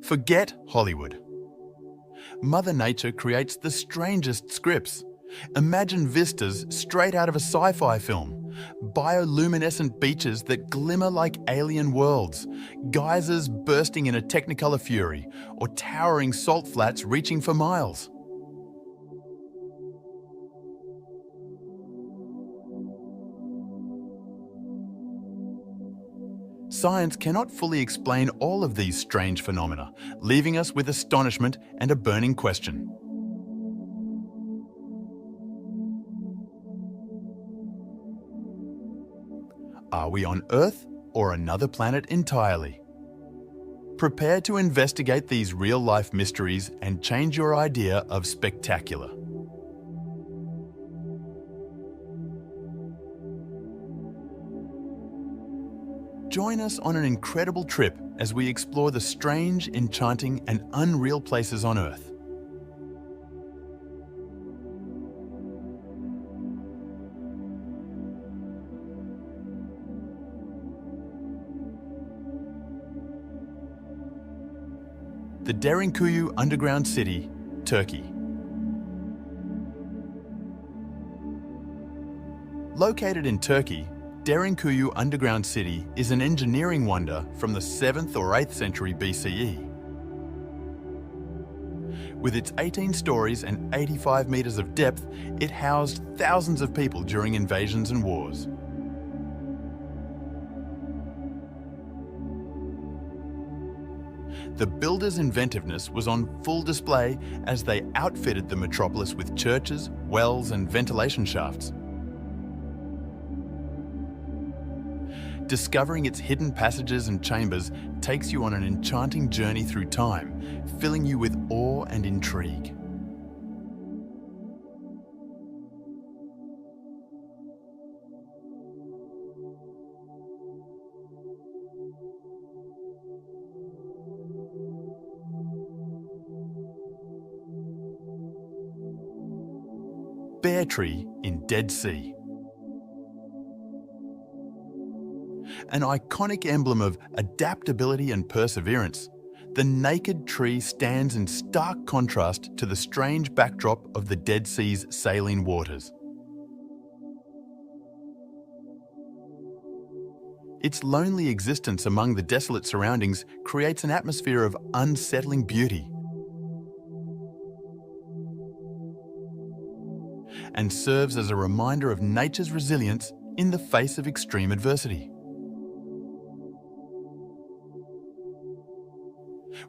Forget Hollywood. Mother Nature creates the strangest scripts. Imagine vistas straight out of a sci-fi film, bioluminescent beaches that glimmer like alien worlds, geysers bursting in a technicolor fury, or towering salt flats reaching for miles. Science cannot fully explain all of these strange phenomena, leaving us with astonishment and a burning question. Are we on Earth or another planet entirely? Prepare to investigate these real-life mysteries and change your idea of spectacular. Join us on an incredible trip as we explore the strange, enchanting, and unreal places on Earth. The Derinkuyu Underground City, Turkey. Located in Turkey, Derinkuyu Underground City is an engineering wonder from the 7th or 8th century BCE. With its 18 stories and 85 meters of depth, it housed thousands of people during invasions and wars. The builders' inventiveness was on full display as they outfitted the metropolis with churches, wells, and ventilation shafts. Discovering its hidden passages and chambers takes you on an enchanting journey through time, filling you with awe and intrigue. Bear Tree in Dead Sea. An iconic emblem of adaptability and perseverance, the naked tree stands in stark contrast to the strange backdrop of the Dead Sea's saline waters. Its lonely existence among the desolate surroundings creates an atmosphere of unsettling beauty and serves as a reminder of nature's resilience in the face of extreme adversity.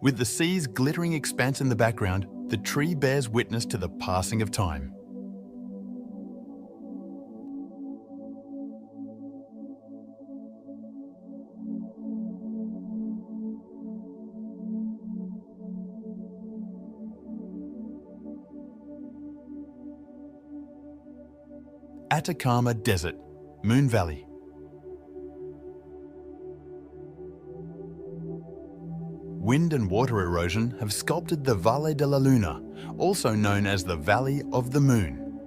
With the sea's glittering expanse in the background, the tree bears witness to the passing of time. Atacama Desert, Moon Valley. Wind and water erosion have sculpted the Valle de la Luna, also known as the Valley of the Moon.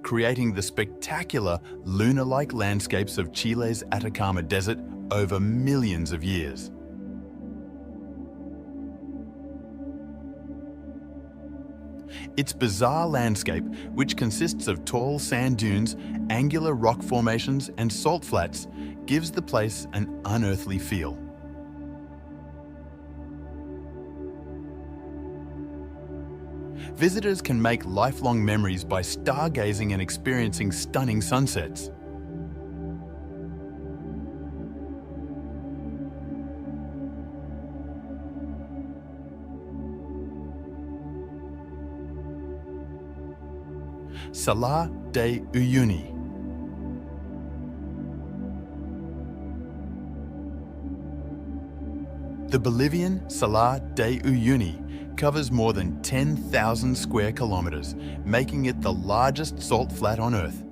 Creating the spectacular lunar-like landscapes of Chile's Atacama Desert over millions of years. Its bizarre landscape, which consists of tall sand dunes, angular rock formations, and salt flats, gives the place an unearthly feel. Visitors can make lifelong memories by stargazing and experiencing stunning sunsets. Salar de Uyuni. The Bolivian Salar de Uyuni covers more than 10,000 square kilometers, making it the largest salt flat on Earth.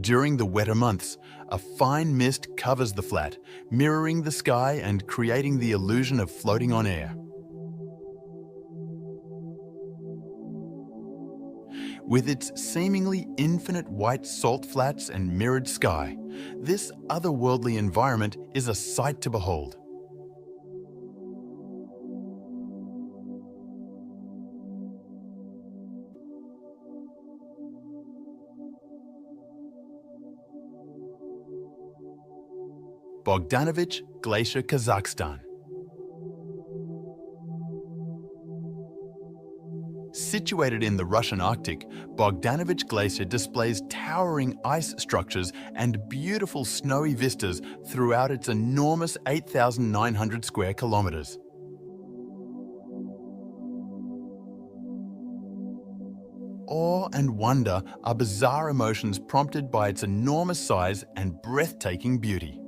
During the wetter months, a fine mist covers the flat, mirroring the sky and creating the illusion of floating on air. With its seemingly infinite white salt flats and mirrored sky, this otherworldly environment is a sight to behold. Bogdanovich Glacier, Kazakhstan. Situated in the Russian Arctic, Bogdanovich Glacier displays towering ice structures and beautiful snowy vistas throughout its enormous 8,900 square kilometers. Awe and wonder are bizarre emotions prompted by its enormous size and breathtaking beauty.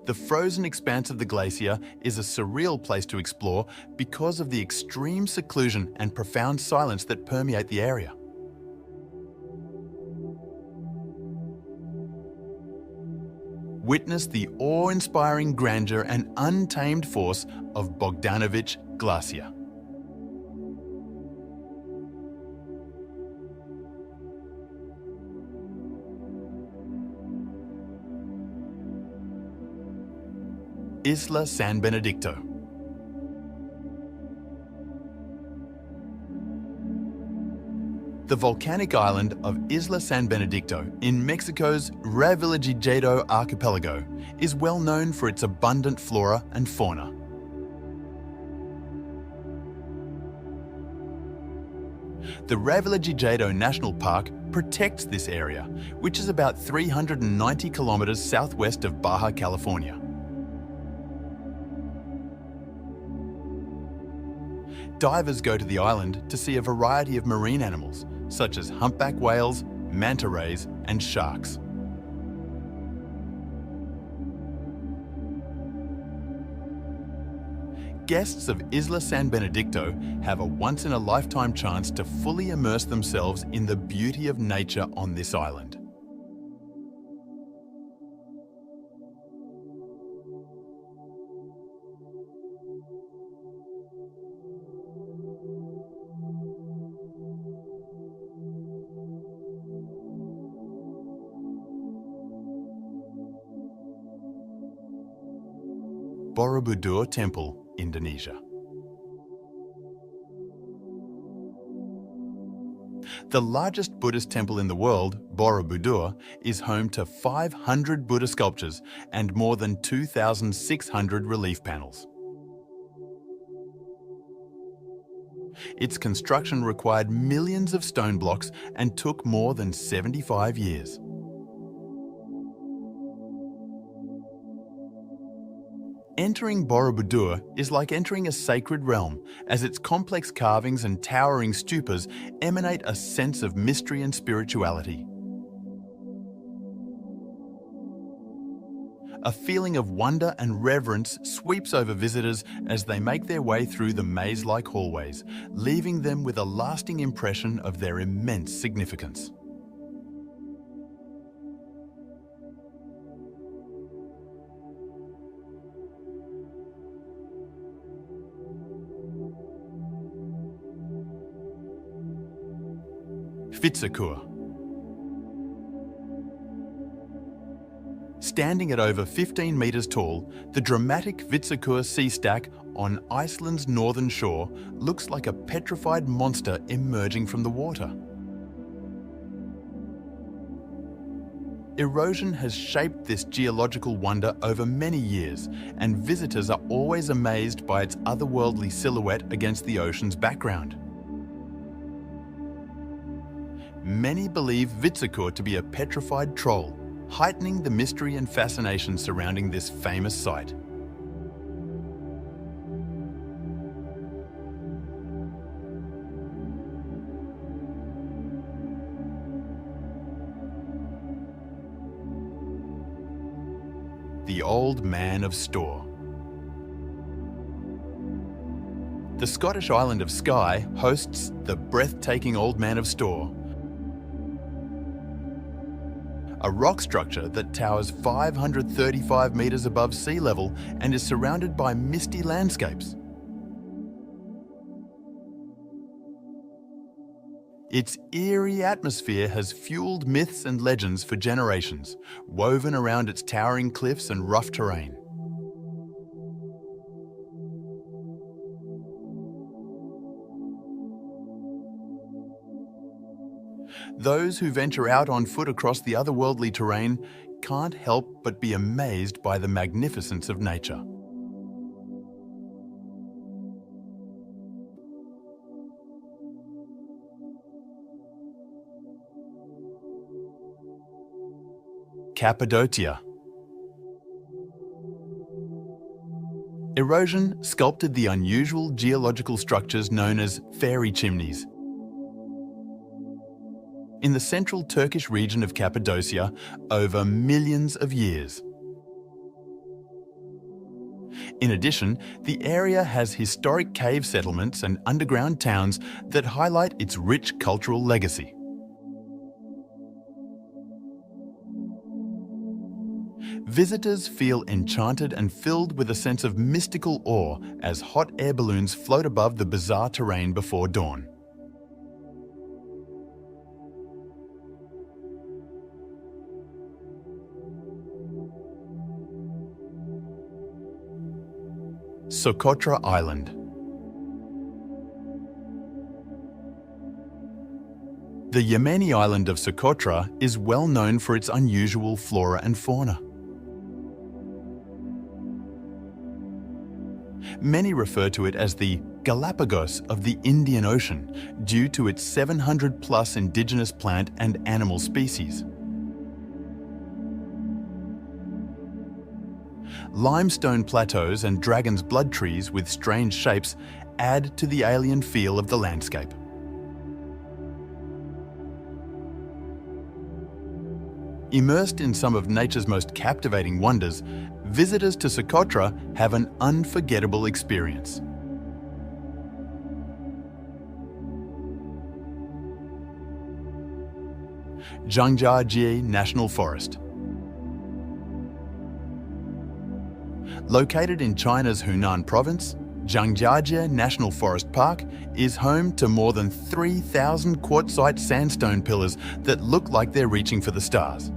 The frozen expanse of the glacier is a surreal place to explore because of the extreme seclusion and profound silence that permeate the area. Witness the awe-inspiring grandeur and untamed force of Bogdanovich Glacier. Isla San Benedicto. The volcanic island of Isla San Benedicto in Mexico's Revillagigedo archipelago is well known for its abundant flora and fauna. The Revillagigedo National Park protects this area, which is about 390 kilometers southwest of Baja California. Divers go to the island to see a variety of marine animals, such as humpback whales, manta rays, and sharks. Guests of Isla San Benedicto have a once-in-a-lifetime chance to fully immerse themselves in the beauty of nature on this island. Borobudur Temple, Indonesia. The largest Buddhist temple in the world, Borobudur, is home to 500 Buddha sculptures and more than 2,600 relief panels. Its construction required millions of stone blocks and took more than 75 years. Entering Borobudur is like entering a sacred realm, as its complex carvings and towering stupas emanate a sense of mystery and spirituality. A feeling of wonder and reverence sweeps over visitors as they make their way through the maze-like hallways, leaving them with a lasting impression of their immense significance. Vitsakur. Standing at over 15 metres tall, the dramatic Vitsakur sea stack on Iceland's northern shore looks like a petrified monster emerging from the water. Erosion has shaped this geological wonder over many years, and visitors are always amazed by its otherworldly silhouette against the ocean's background. Many believe Vitsakur to be a petrified troll, heightening the mystery and fascination surrounding this famous site. The Old Man of Storr. The Scottish island of Skye hosts the breathtaking Old Man of Storr, a rock structure that towers 535 metres above sea level and is surrounded by misty landscapes. Its eerie atmosphere has fueled myths and legends for generations, woven around its towering cliffs and rough terrain. Those who venture out on foot across the otherworldly terrain can't help but be amazed by the magnificence of nature. Cappadocia. Erosion sculpted the unusual geological structures known as fairy chimneys. In the central Turkish region of Cappadocia over millions of years. In addition, the area has historic cave settlements and underground towns that highlight its rich cultural legacy. Visitors feel enchanted and filled with a sense of mystical awe as hot air balloons float above the bizarre terrain before dawn. Socotra Island. The Yemeni island of Socotra is well known for its unusual flora and fauna. Many refer to it as the Galapagos of the Indian Ocean due to its 700+ indigenous plant and animal species. Limestone plateaus and dragon's blood trees with strange shapes add to the alien feel of the landscape. Immersed in some of nature's most captivating wonders, visitors to Socotra have an unforgettable experience. Zhangjiajie National Forest. Located in China's Hunan province, Zhangjiajie National Forest Park is home to more than 3,000 quartzite sandstone pillars that look like they're reaching for the stars.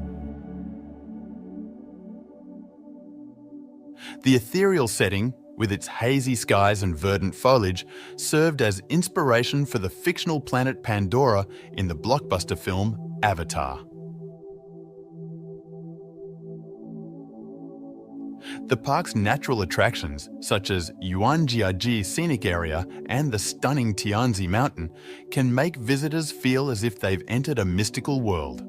The ethereal setting, with its hazy skies and verdant foliage, served as inspiration for the fictional planet Pandora in the blockbuster film Avatar. The park's natural attractions, such as Yuanjiaji Scenic Area and the stunning Tianzi Mountain, can make visitors feel as if they've entered a mystical world.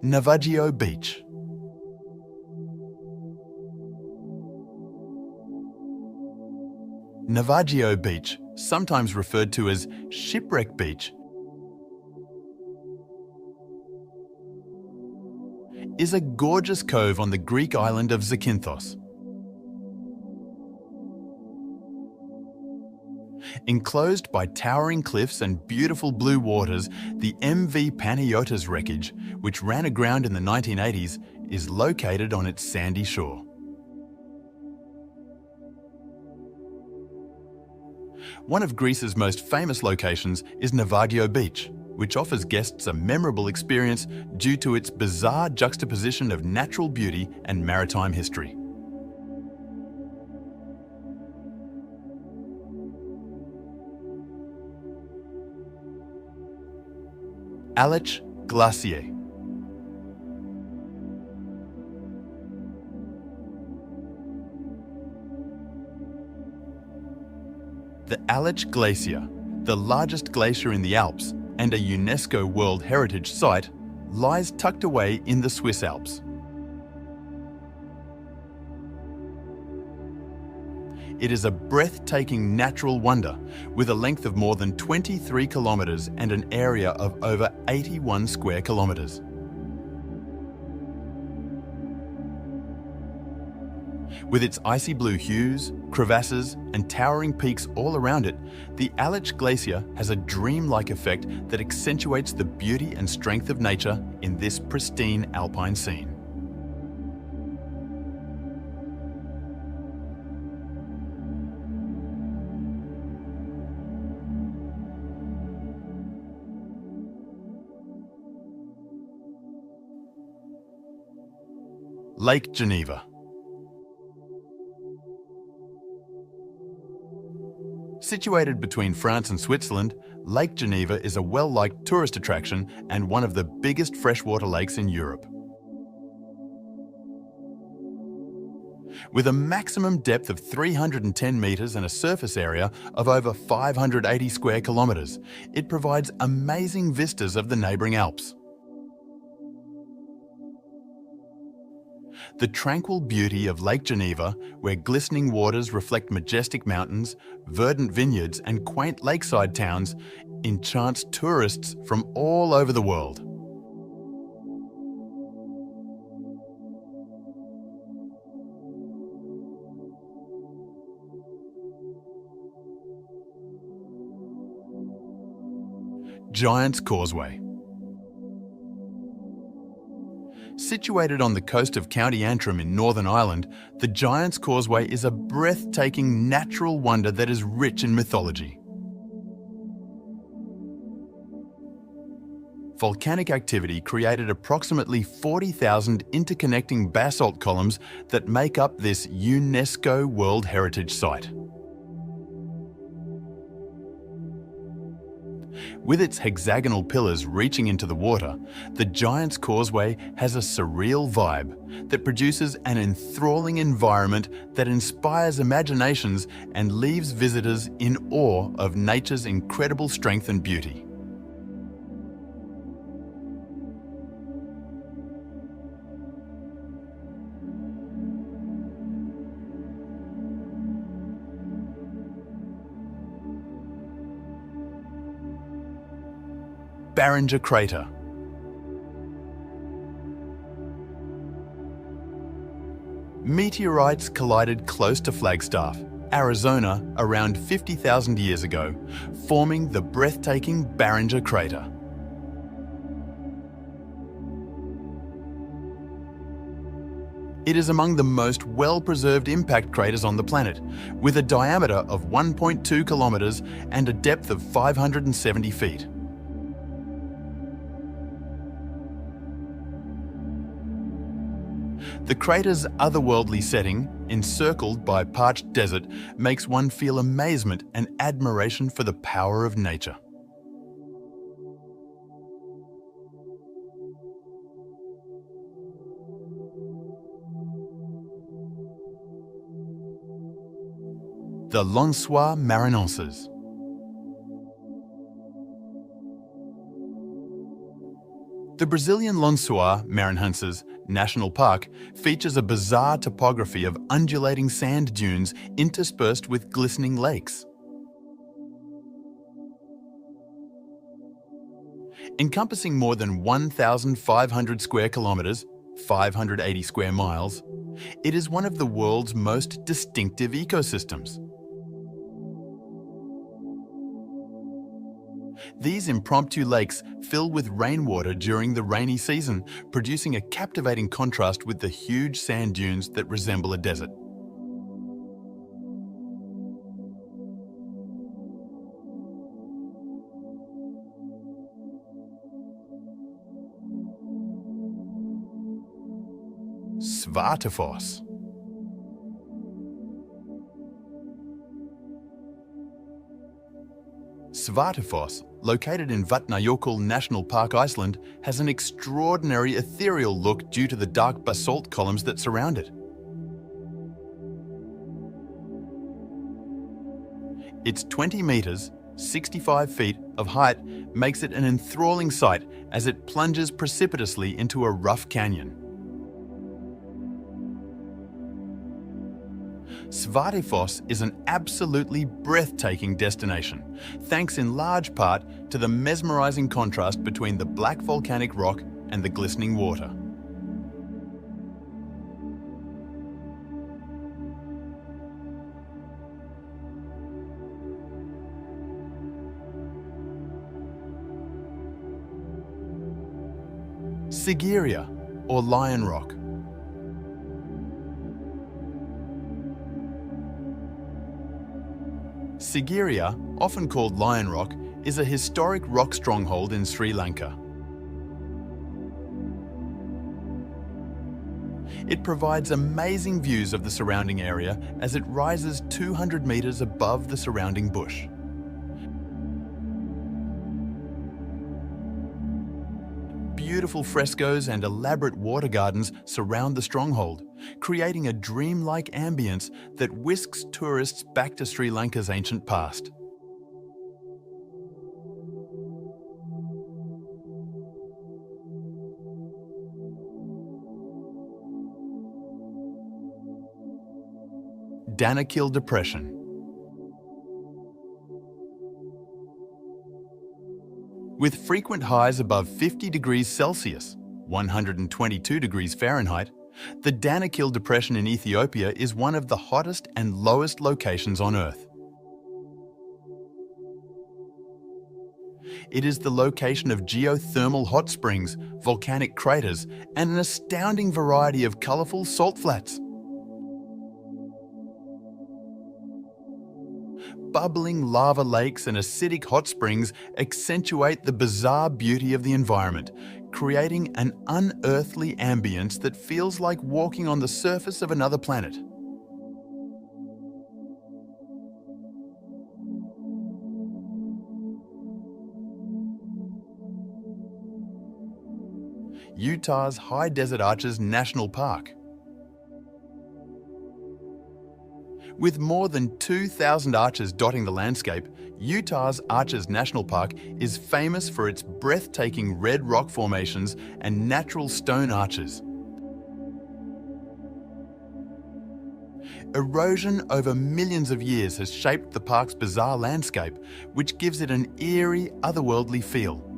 Navajo Beach. Navajo Beach, sometimes referred to as Shipwreck Beach, is a gorgeous cove on the Greek island of Zakynthos. Enclosed by towering cliffs and beautiful blue waters, the MV Panayotis wreckage, which ran aground in the 1980s, is located on its sandy shore. One of Greece's most famous locations is Navajo Beach, which offers guests a memorable experience due to its bizarre juxtaposition of natural beauty and maritime history. Aletsch Glacier. The Aletsch Glacier, the largest glacier in the Alps and a UNESCO World Heritage Site, lies tucked away in the Swiss Alps. It is a breathtaking natural wonder with a length of more than 23 kilometres and an area of over 81 square kilometres. With its icy blue hues, crevasses, and towering peaks all around it, the Aletsch Glacier has a dreamlike effect that accentuates the beauty and strength of nature in this pristine alpine scene. Lake Geneva. Situated between France and Switzerland, Lake Geneva is a well-liked tourist attraction and one of the biggest freshwater lakes in Europe. With a maximum depth of 310 metres and a surface area of over 580 square kilometres, it provides amazing vistas of the neighbouring Alps. The tranquil beauty of Lake Geneva, where glistening waters reflect majestic mountains, verdant vineyards and quaint lakeside towns, enchants tourists from all over the world. Giant's Causeway. Situated on the coast of County Antrim in Northern Ireland, the Giant's Causeway is a breathtaking natural wonder that is rich in mythology. Volcanic activity created approximately 40,000 interconnecting basalt columns that make up this UNESCO World Heritage Site. With its hexagonal pillars reaching into the water, the Giant's Causeway has a surreal vibe that produces an enthralling environment that inspires imaginations and leaves visitors in awe of nature's incredible strength and beauty. Barringer Crater. Meteorites collided close to Flagstaff, Arizona, around 50,000 years ago, forming the breathtaking Barringer Crater. It is among the most well-preserved impact craters on the planet, with a diameter of 1.2 kilometres and a depth of 570 feet. The crater's otherworldly setting, encircled by parched desert, makes one feel amazement and admiration for the power of nature. The Lensois Marinenses. The Brazilian Lensois Marinenses National Park features a bizarre topography of undulating sand dunes interspersed with glistening lakes. Encompassing more than 1,500 square kilometres, 580 square miles, it is one of the world's most distinctive ecosystems. These impromptu lakes fill with rainwater during the rainy season, producing a captivating contrast with the huge sand dunes that resemble a desert. Svartefoss. Svartefoss, located in Vatnajökull National Park, Iceland, has an extraordinary ethereal look due to the dark basalt columns that surround it. Its 20 metres, 65 feet of height makes it an enthralling sight as it plunges precipitously into a rough canyon. Svartefoss is an absolutely breathtaking destination, thanks in large part to the mesmerising contrast between the black volcanic rock and the glistening water. Sigiriya, or Lion Rock. Sigiriya, often called Lion Rock, is a historic rock stronghold in Sri Lanka. It provides amazing views of the surrounding area as it rises 200 metres above the surrounding bush. Beautiful frescoes and elaborate water gardens surround the stronghold, creating a dreamlike ambience that whisks tourists back to Sri Lanka's ancient past. Danakil Depression. With frequent highs above 50 degrees Celsius, 122 degrees Fahrenheit, the Danakil Depression in Ethiopia is one of the hottest and lowest locations on Earth. It is the location of geothermal hot springs, volcanic craters, and an astounding variety of colourful salt flats. Bubbling lava lakes and acidic hot springs accentuate the bizarre beauty of the environment, creating an unearthly ambience that feels like walking on the surface of another planet. Utah's High Desert Arches National Park. With more than 2,000 arches dotting the landscape, Utah's Arches National Park is famous for its breathtaking red rock formations and natural stone arches. Erosion over millions of years has shaped the park's bizarre landscape, which gives it an eerie, otherworldly feel.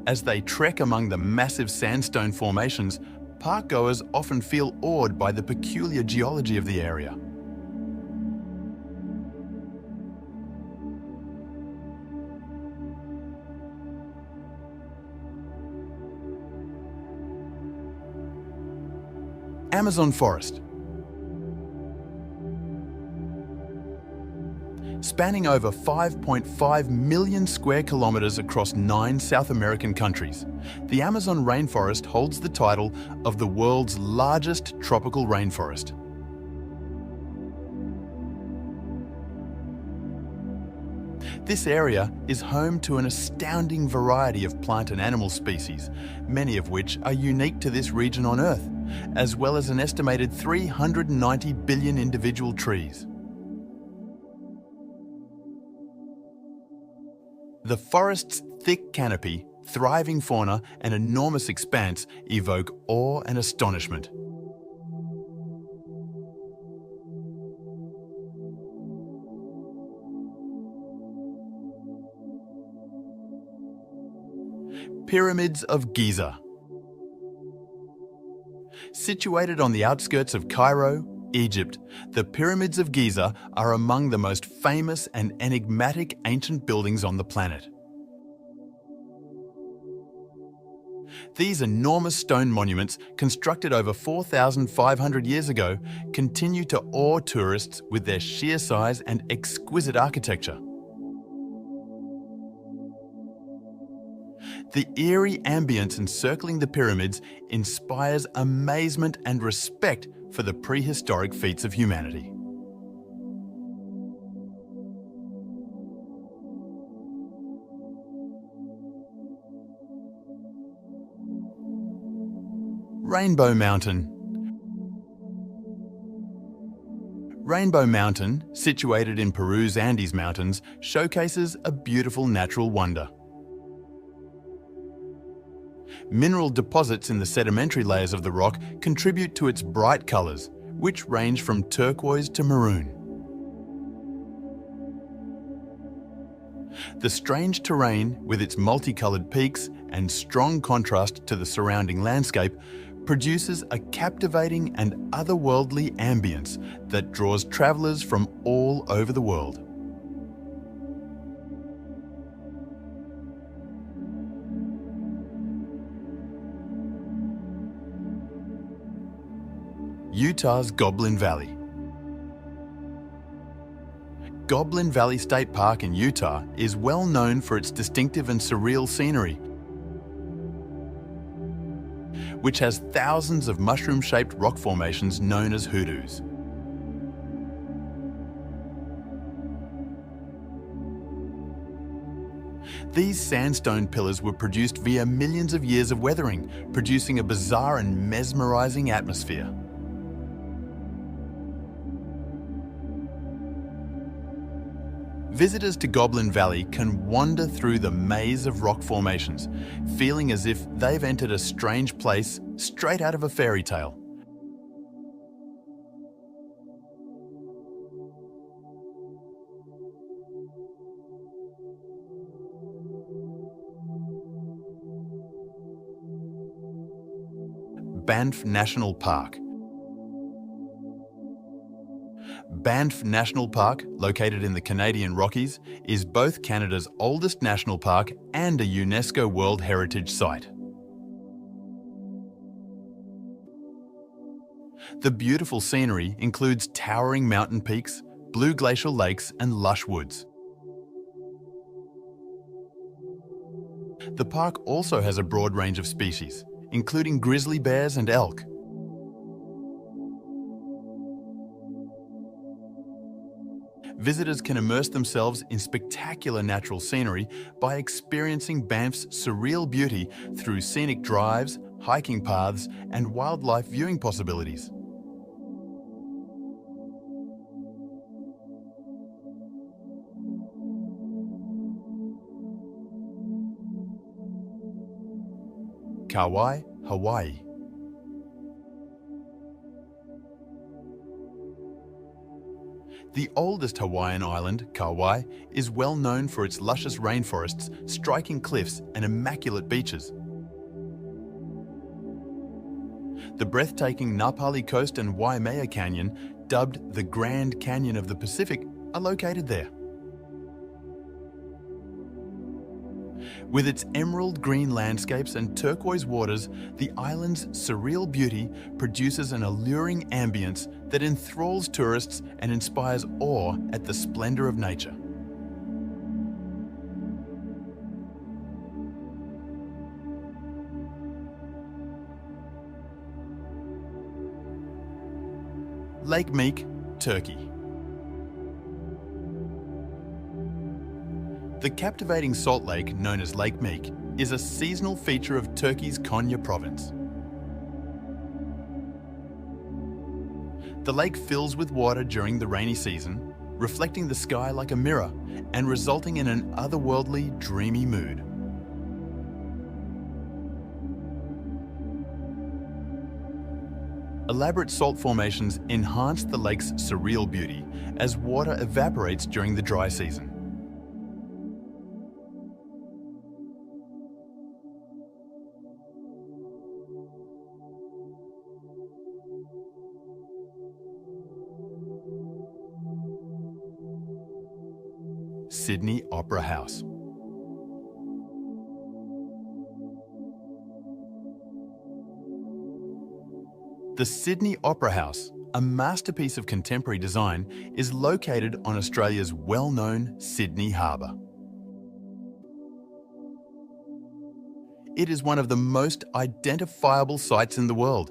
As they trek among the massive sandstone formations, parkgoers often feel awed by the peculiar geology of the area. Amazon forest. Spanning over 5.5 million square kilometres across 9 South American countries, the Amazon rainforest holds the title of the world's largest tropical rainforest. This area is home to an astounding variety of plant and animal species, many of which are unique to this region on Earth, as well as an estimated 390 billion individual trees. The forest's thick canopy, thriving fauna, and enormous expanse evoke awe and astonishment. Pyramids of Giza. Situated on the outskirts of Cairo, Egypt, the Pyramids of Giza are among the most famous and enigmatic ancient buildings on the planet. These enormous stone monuments, constructed over 4,500 years ago, continue to awe tourists with their sheer size and exquisite architecture. The eerie ambience encircling the pyramids inspires amazement and respect for the prehistoric feats of humanity. Rainbow Mountain. Rainbow Mountain, situated in Peru's Andes Mountains, showcases a beautiful natural wonder. Mineral deposits in the sedimentary layers of the rock contribute to its bright colours, which range from turquoise to maroon. The strange terrain, with its multicoloured peaks and strong contrast to the surrounding landscape, produces a captivating and otherworldly ambience that draws travellers from all over the world. Utah's Goblin Valley. Goblin Valley State Park in Utah is well known for its distinctive and surreal scenery, which has thousands of mushroom-shaped rock formations known as hoodoos. These sandstone pillars were produced via millions of years of weathering, producing a bizarre and mesmerizing atmosphere. Visitors to Goblin Valley can wander through the maze of rock formations, feeling as if they've entered a strange place straight out of a fairy tale. Banff National Park. Banff National Park, located in the Canadian Rockies, is both Canada's oldest national park and a UNESCO World Heritage Site. The beautiful scenery includes towering mountain peaks, blue glacial lakes, and lush woods. The park also has a broad range of species, including grizzly bears and elk. Visitors can immerse themselves in spectacular natural scenery by experiencing Banff's surreal beauty through scenic drives, hiking paths, and wildlife viewing possibilities. Kauai, Hawaii. The oldest Hawaiian island, Kauai, is well known for its luscious rainforests, striking cliffs, and immaculate beaches. The breathtaking Napali Coast and Waimea Canyon, dubbed the Grand Canyon of the Pacific, are located there. With its emerald green landscapes and turquoise waters, the island's surreal beauty produces an alluring ambience that enthralls tourists and inspires awe at the splendor of nature. Lake Meek, Turkey. The captivating salt lake, known as Lake Meek, is a seasonal feature of Turkey's Konya province. The lake fills with water during the rainy season, reflecting the sky like a mirror and resulting in an otherworldly, dreamy mood. Elaborate salt formations enhance the lake's surreal beauty as water evaporates during the dry season. Sydney Opera House. The Sydney Opera House, a masterpiece of contemporary design, is located on Australia's well-known Sydney Harbour. It is one of the most identifiable sights in the world,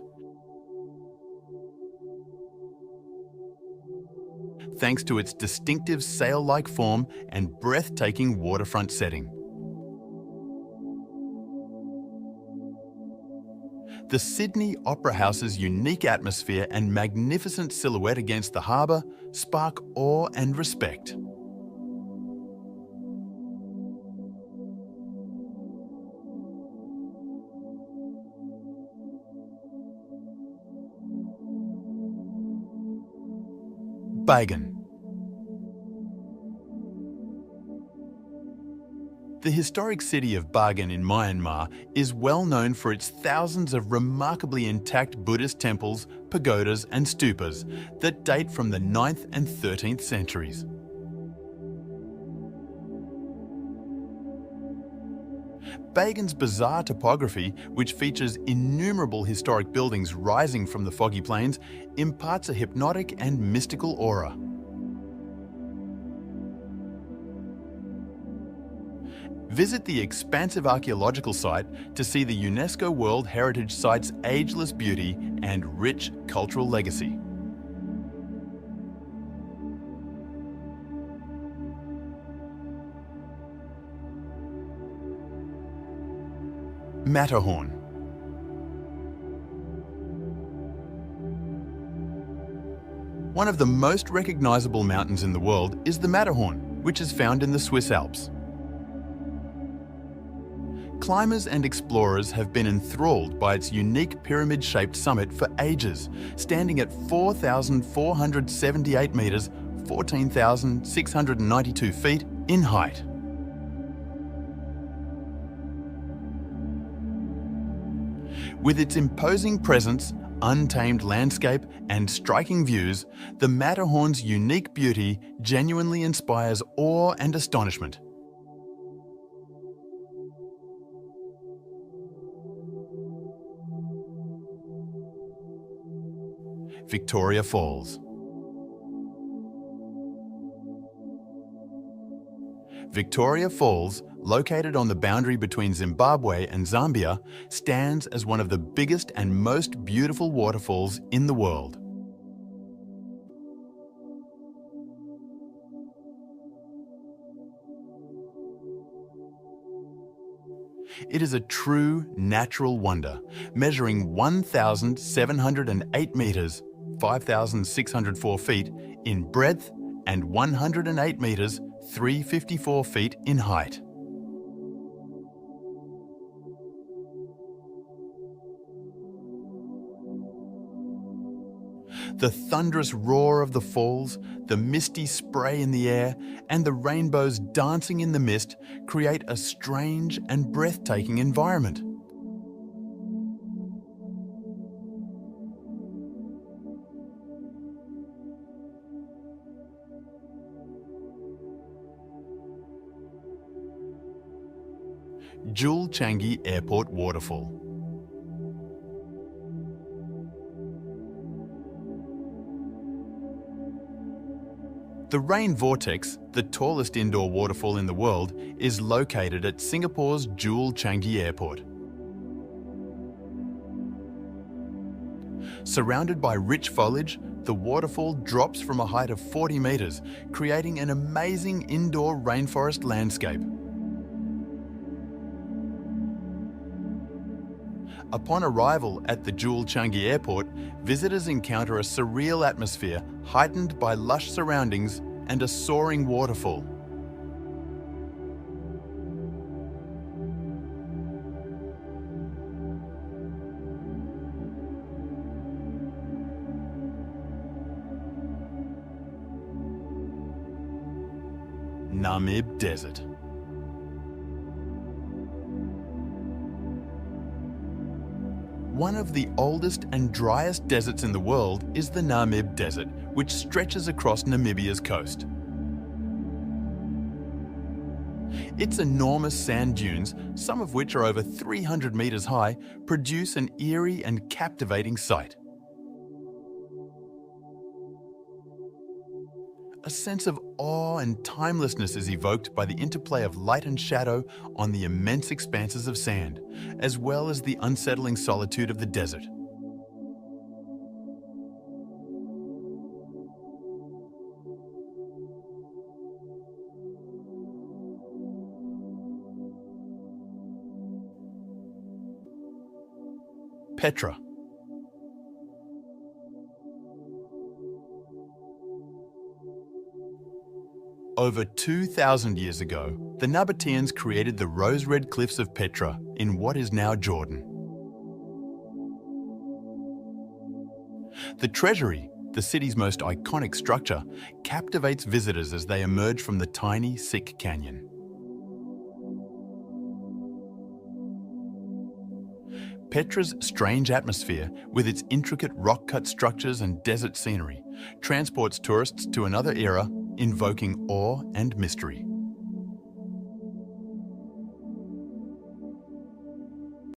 thanks to its distinctive sail-like form and breathtaking waterfront setting. The Sydney Opera House's unique atmosphere and magnificent silhouette against the harbour spark awe and respect. Bagan. The historic city of Bagan in Myanmar is well known for its thousands of remarkably intact Buddhist temples, pagodas and stupas that date from the 9th and 13th centuries. Bagan's bizarre topography, which features innumerable historic buildings rising from the foggy plains, imparts a hypnotic and mystical aura. Visit the expansive archaeological site to see the UNESCO World Heritage Site's ageless beauty and rich cultural legacy. Matterhorn. One of the most recognizable mountains in the world is the Matterhorn, which is found in the Swiss Alps. Climbers and explorers have been enthralled by its unique pyramid-shaped summit for ages, standing at 4,478 metres, 14,692 feet in height. With its imposing presence, untamed landscape and striking views, the Matterhorn's unique beauty genuinely inspires awe and astonishment. Victoria Falls. Victoria Falls, located on the boundary between Zimbabwe and Zambia, stands as one of the biggest and most beautiful waterfalls in the world. It is a true natural wonder, measuring 1,708 metres, 5,604 feet in breadth and 108 metres, 354 feet in height. The thunderous roar of the falls, the misty spray in the air, and the rainbows dancing in the mist create a strange and breathtaking environment. Jewel Changi Airport Waterfall. The Rain Vortex, the tallest indoor waterfall in the world, is located at Singapore's Jewel Changi Airport. Surrounded by rich foliage, the waterfall drops from a height of 40 metres, creating an amazing indoor rainforest landscape. Upon arrival at the Jewel Changi Airport, visitors encounter a surreal atmosphere heightened by lush surroundings and a soaring waterfall. Namib Desert. One of the oldest and driest deserts in the world is the Namib Desert, which stretches across Namibia's coast. Its enormous sand dunes, some of which are over 300 metres high, produce an eerie and captivating sight. A sense of awe and timelessness is evoked by the interplay of light and shadow on the immense expanses of sand, as well as the unsettling solitude of the desert. Petra. Over 2,000 years ago, the Nabateans created the rose-red cliffs of Petra in what is now Jordan. The treasury, the city's most iconic structure, captivates visitors as they emerge from the tiny, sick canyon. Petra's strange atmosphere, with its intricate rock-cut structures and desert scenery, transports tourists to another era, invoking awe and mystery.